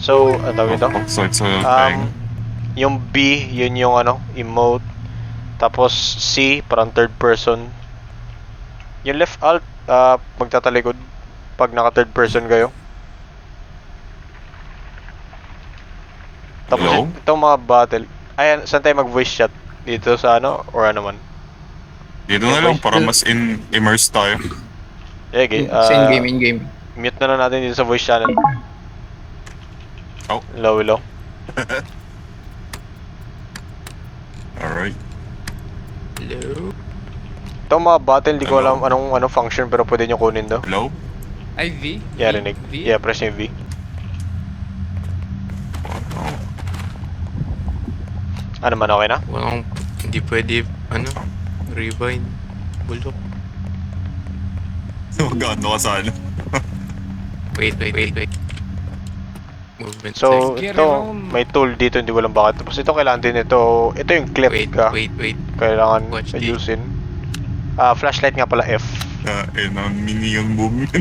So, ano tawag ito? So it's a thing. Yung B, yun yung ano, emote. Tapos C, parang third person. Yung left alt, magtatalikod pag naka third person kayo. Tapos Hello? itong mga battle. Ayan, saan tayo mag voice chat? Dito sa ano, or ano man? Dito na lang para mas immerse tayo. Okay, Sa in-game. mute na lang natin dito sa voice channel. Oh, Hello. alright. Hello? Itong mga battle, di ko Hello? alam anong function pero pwede nyo kunin daw. Hello? Ay, V? Yeah, rinig. V? Yeah, press yung V. Oh, Ano man, okay na? Walang, hindi pwede, rewind. Bulok. Magano ka sa ano? Wait. Movement So, Get ito, around. may tool dito, hindi ko lang bakit. Tapos ito, kailangan din ito yung clip ka. Wait. Kailangan Watch the- ayusin. Flashlight nga pala, F. Minion movement.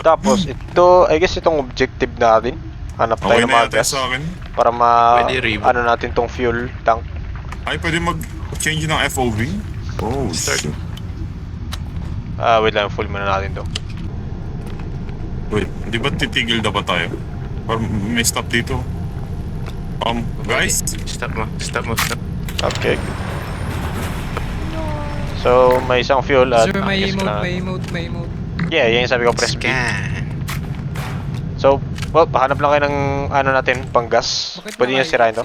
Tapos, ito, I guess itong objective natin. Hanap tayo Okay ng na mga yata gas. sa akin. Para Pwede reboot. ano natin tong fuel tank. Ay, pwede mag-change ng FOV? Oh, Start. shit. Wait lang, full muna natin to. Wait, di ba titigil dapat tayo? Or may stop dito? Guys? Stop mo. Okay. So, may isang fuel at... Sir, may guess emote. Yeah, yan yung sabi ko, press B. Scan. So, well, hanap lang kayo ng ano natin, pang gas. Bakit Pwede nyo naka- sirain to.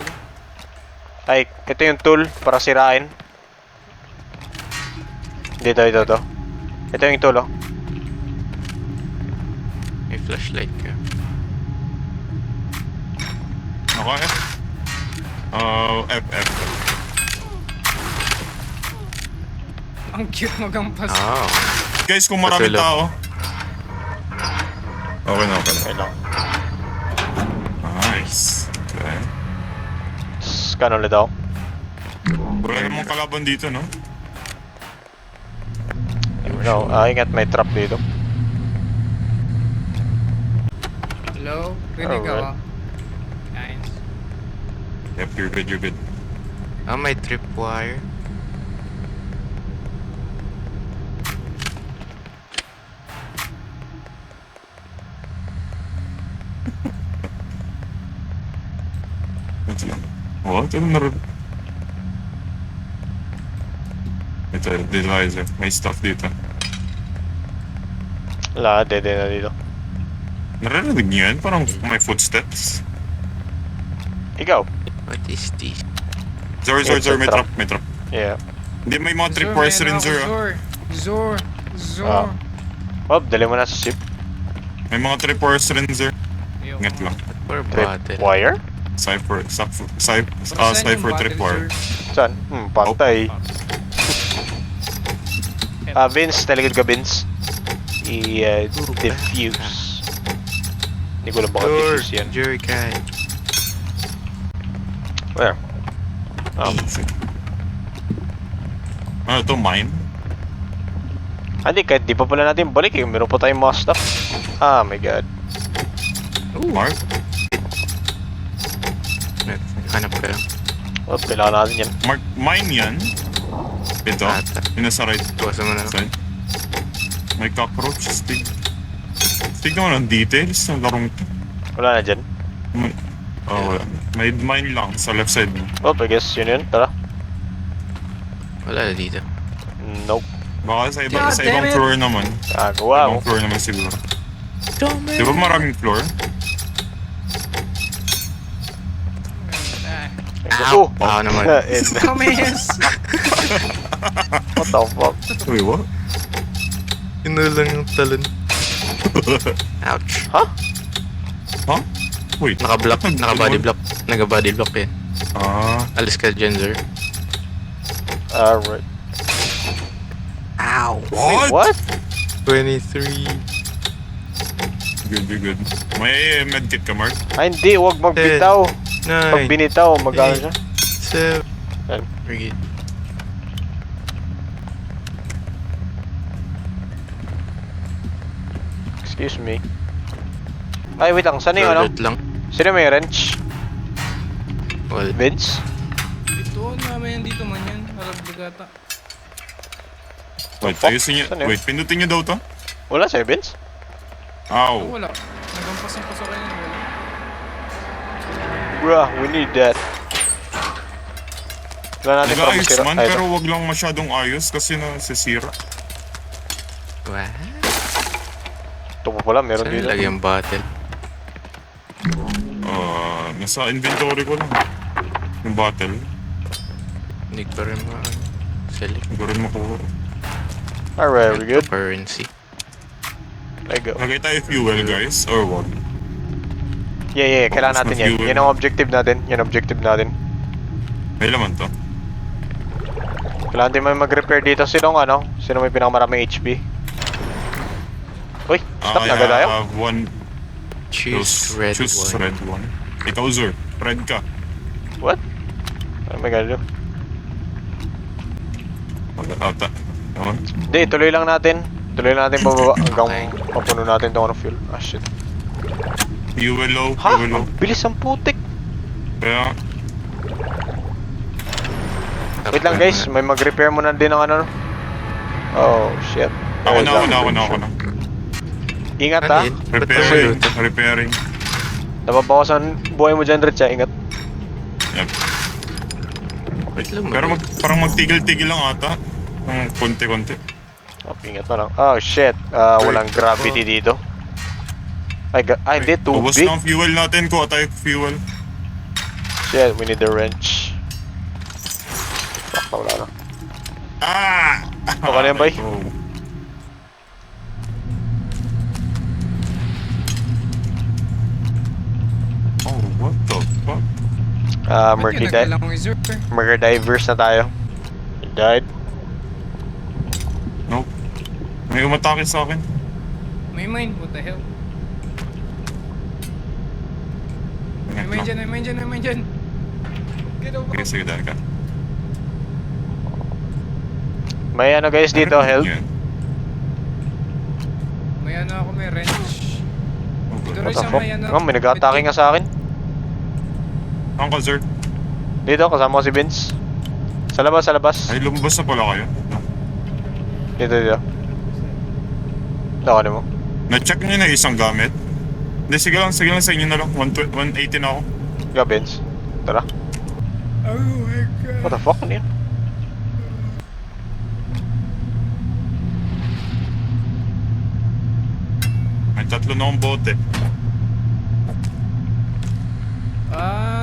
Ay, ito yung tool para sirain. Dito. Ito yung tool, oh. May flashlight ka. Ako F? F. Ang cute magampas. Oh. Guys, kung maraming Patulog. tao. Okay na. Wait lang. Nice. Okay. Scan ulit ako. Wala namang kalaban dito, no? No, ingat, may trap dito. Hello? Rinig Alright. ako. Nice. Yep, you're good. May tripwire. What? Ano naroon? Ito, Delizer. May stuff dito. Wala, dede na dito. Narinig niyo yan? Parang may footsteps. Ikaw? What is this? Zor, may trap. Yeah. Hindi, may mga tripwires rin, Zor. Zor. Ah. Oh, dali mo na sa ship. May mga tripwires rin, Zor. Ayoko. Ingat lang. For Trip battle. wire? Cypher Saan yung battle, tripwire. sir? Saan? Patay. Vince, taligid ka, Vince. I-diffuse. Hindi ko lang baka diffuse yan. Jerrycan. Where? Easy. Ano to, mine? Hindi, kahit di pa pala natin balik eh. Meron pa tayong mga stuff. Ah, my god. Mark? Hanap ka lang. Oh, kailangan natin yan. Mark, mine yan? Ito? Ata. Yung nasa right Tuwasan mo na lang. side? May cockroach, stig. Tignan mo ng details ng larong to. Wala na dyan. Wala. May mine lang sa left side mo. Oh, I guess yun. Tara. Wala na dito. Nope. Baka sa God ibang damn it! floor naman. Kagawa mo. Ibang floor naman siguro. Di ba maraming floor? Oh! naman. Kames! What the fuck? Wait, what? Inulang yung talon. Ouch. Huh? Wait. Naka-block. Naka-body block. Naka-body block yan. Alis ka dyan, sir. Alright. Ow! Wait, what? 23. Good. May medkit ka, Mark? Ay, hindi. Huwag magbitaw. Pag 9. binitaw, mag-ano siya. 7. Yan. We're good. Excuse me. Ay, wait lang. Saan yung ano? Loaded lang. Sino may wrench? Well, Vince? Dito, naman yan dito man yan. Harap bigata. Wait, fuck? ayusin nyo. Saan yun? Wait, pindutin nyo daw to? Wala sa'yo, Vince? Oh, Ow. wala. Nagampas ako yan. Wala. Bruh, we need that. Wala natin para Nag-ayos masira. man, Ay, pero wag lang masyadong ayos kasi nasisira. what? ito pa pala, meron Saan dito. nilagay yung bottle? Nasa inventory ko lang. Yung bottle. Hindi ko rin select. Hindi ko rin makuha. Alright, we good? Currency. Let go. Lagay tayo fuel, guys, or what? Yeah, kailangan Focus natin na yan. fuel. Yan ang objective natin. Yan ang objective natin. May laman to. Kailangan din may mag-repair dito. Sinong ano? Sino may pinakamaraming HP? Uy, stop na agad tayo? One. Choose red choose one. red one. Ikaw, Zur. Red ka. What? Ano may gano? Mag-ata. Yun. Hindi, tuloy lang natin. Tuloy lang natin pababa hanggang mapuno natin itong ano fuel. Ah, shit. Fuel low, Ha? fuel low. Ang bilis ang putik. Kaya, Wait lang guys, may mag-repair muna din ng ano. Oh, shit. ako Wait na, lang. ako na. Ingat Ano ha. yun? Repairing. Nababawasan buhay mo dyan, Rich ha. Ingat. Yep. Wait lang, Pero parang magtigil-tigil lang ata. Ng konti-konti. Oh, ingat na lang. Oh, shit. Walang gravity dito. Ay, hindi. Ubus Tubig. na ang fuel natin. Kuha tayo fuel. Shit, we need the wrench. Fuck, wala na. Ah! Okay na yan, boy? Oh. Oh, what the fuck? Murky Ba't yun, nagkailangan ko yung Zor? Murder divers na tayo. He died. Nope. May umatake sa akin. May mine, what the hell? May Ingat mine lang. dyan, may mine dyan, may mine dyan. Get over. Okay, sige, dahil ka. May ano guys dito, help. Yan. May ano ako, may wrench. Okay. Dito rin What the sa fuck? may ano. Oh, may nag-atake nga sa akin. Uncle Zerd. Dito, kasama ko si Vince. Sa labas, sa labas. Ay, lumabas na pala kayo. No. Dito. Nakuha mo. Na-check nyo na isang gamit. Hindi, sige lang sa inyo na lang. 180 na ako. Go, Vince. Tara. Oh my god. What the fuck? Ano yun? May 3 na akong bote.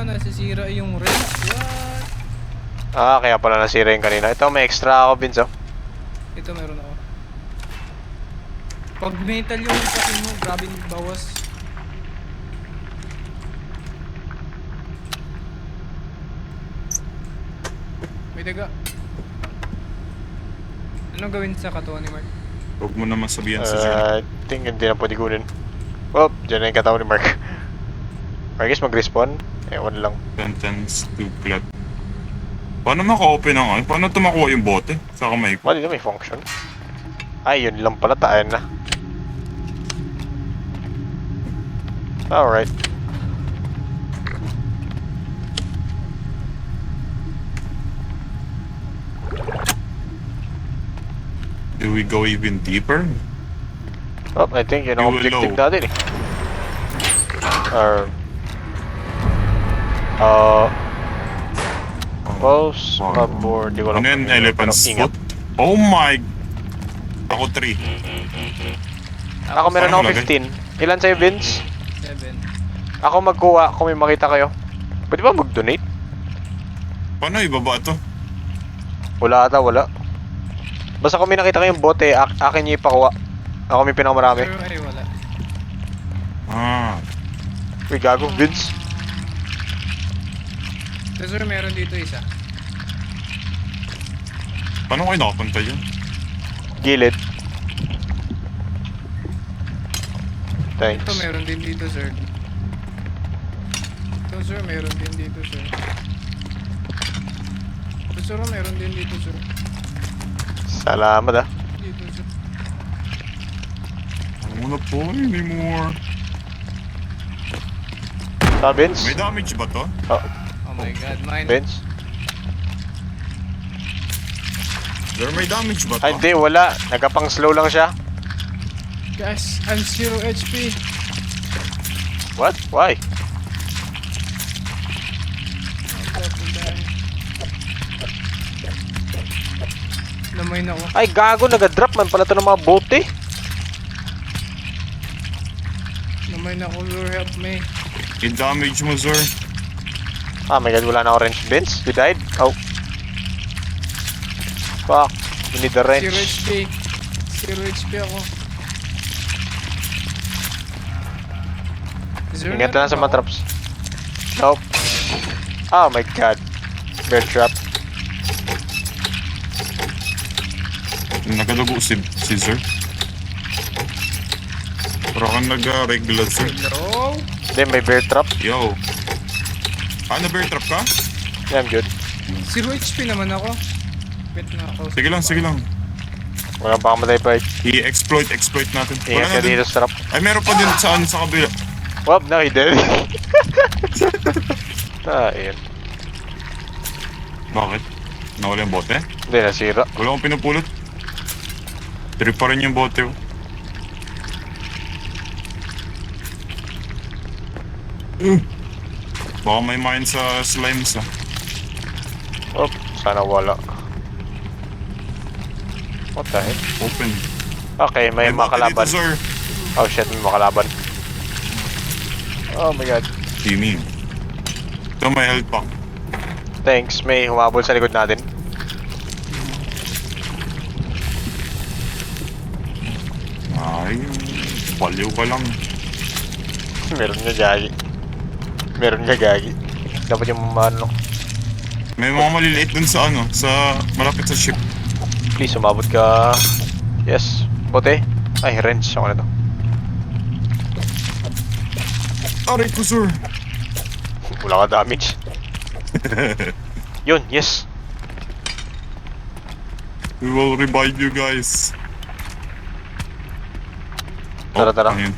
Nasisira yung wrench. What? Kaya pala nasira yung kanina. Ito, may extra ako, Vince, oh. Ito meron ako. Pag metal yung kasi mo, grabe yung bawas. May daga. Anong gawin sa katawan ni Mark? Huwag mo naman sabihan sa Zerd. I think hindi na pwede kunin. Oh, dyan na yung katawan ni Mark. Marcus, mag-respawn? Ewan lang. Sentence to plot. Paano maka-open ang ano? Paano tumakuha yung bote? Sa kamay ko? Wala dito may function. Ay, yun lang pala. Tayo na. Alright. Do we go even deeper? Oh, I think yun ang You will objective know. natin eh. Or... Close aboard. Di ko Ano alam yan? kung Elephant's pero ingat. foot? Oh my... Ako 3. Ako meron Paano ako 15. Ilan sa'yo, Vince? 7. Ako magkuha kung may makita kayo. Pwede ba mag-donate? Paano ibaba to? Wala ata, wala. Basta kung may nakita kayong bote, akin niyo ipakuha. Ako may pinakamarami. Pero ay wala. Ah. Uy, gago, Vince. Sir, meron dito isa. Paano kayo nakapunta dyan? Gilid. Ito Thanks. meron din dito, sir. Ito, sir, meron din dito, sir. Ito, sir, meron din dito, sir. Salamat ah. Dito, sir. wanna play anymore. Vince? May damage ba to? Oh, Oh my god, mine. Vince? There may damage ba to? Ay, hindi, wala. Nagkapang slow lang siya. Guys, I'm 0 HP. What? Why? Lamay na ako. Ay, gago. Naga-drop man pala to ng mga bote. Lamay na ako, Lord help me. Yung damage mo, sir. Ah, my god. Wala na orange. Vince, you died? Oh. Fuck. We need the 0 wrench. HP. 0 HP ako. Zero Ingat na lang sa ba mga ako? traps. Nope. Oh my god. Bear trap. Nagadugo si sir. Pero kang nag-regular, sir. Hello? Hindi, may bear trap. Yo. Bear trap ka? Yeah, I'm good. 0 HP naman ako. Wait na ako. Sige lang. Wala baka matay pa. I-exploit natin. Wala Ingat na ka din. dito sa trap. Ay, meron pa din sa kabila. Well, no, he did. Ah, yun. Bakit? Nawala yung bote? Hindi, nasira. Wala akong pinupulot. Trip pa rin yung bote. Baka may mine sa slimes ah. Oh, sana wala. What the heck? Open. Okay, may bote makalaban. dito, sir. Oh shit, may makalaban. Oh my god. Teaming. Ito may health pack. Thanks, may humabol sa likod natin. Ay, baliw ka lang. Meron nga gagi. Dapat yung ano. May mga maliliit dun sa sa malapit sa ship. Please, umabot ka. Yes, bote. Ay, wrench ako na to. Aray ko, sir. Wala ka damage. Yun, yes. We will revive you guys. Tara. Ayun.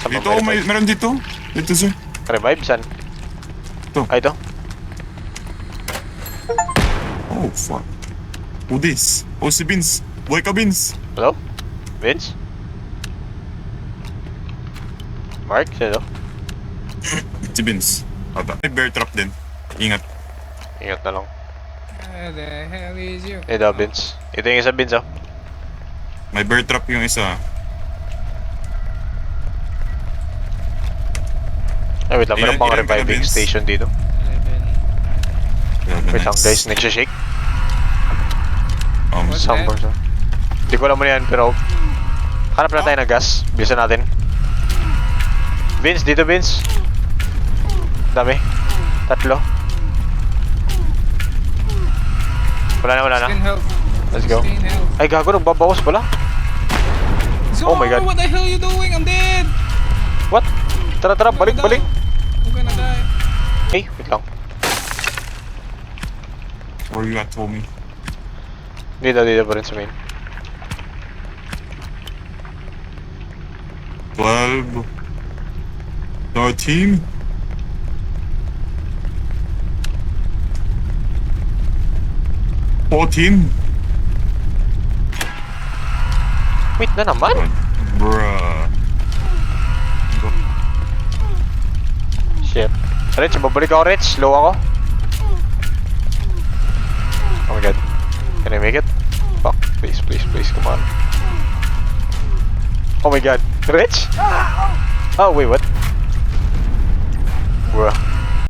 Sa Dito, meron dito. Dito, sir. Revive, san? Ito. Ay, ito. Oh, fuck. Who this? Oh, si Vince. Buhay ka, Vince. Hello? Vince? Mark, sino? Si Vince. Ata. May bear trap din. Ingat. Ingat na lang. Where the hell is you? Ito, Vince. Ito yung isa, Vince, oh. May bear trap yung isa. Ay, wait lang. Meron pang Ilan ka na, reviving Vince? station dito. 11. Wait lang, guys. Nagsishake. What's Soundboard, that? Hindi ko alam mo yan, pero... Hanap na tayo ng gas. Bilisan natin. Vince, dito, Vince. Dami. 3. Wala na. Skin health. Let's go. Skin health. Ay, gago. Nagbabawas pala. Zoro, Oh my God. what the hell are you doing? I'm dead! What? Tara, balik. I'm gonna die. Hey, wait lang. Where you at, homie? Dito pa rin sa main. 12. 13. 14. Wait na naman. Bruh. Shit. Rich, babalik ako, Rich. Low ako. Oh my god. Can I make it? Fuck. Please, come on. Oh my god. Rich? Oh, wait, what? Bruh.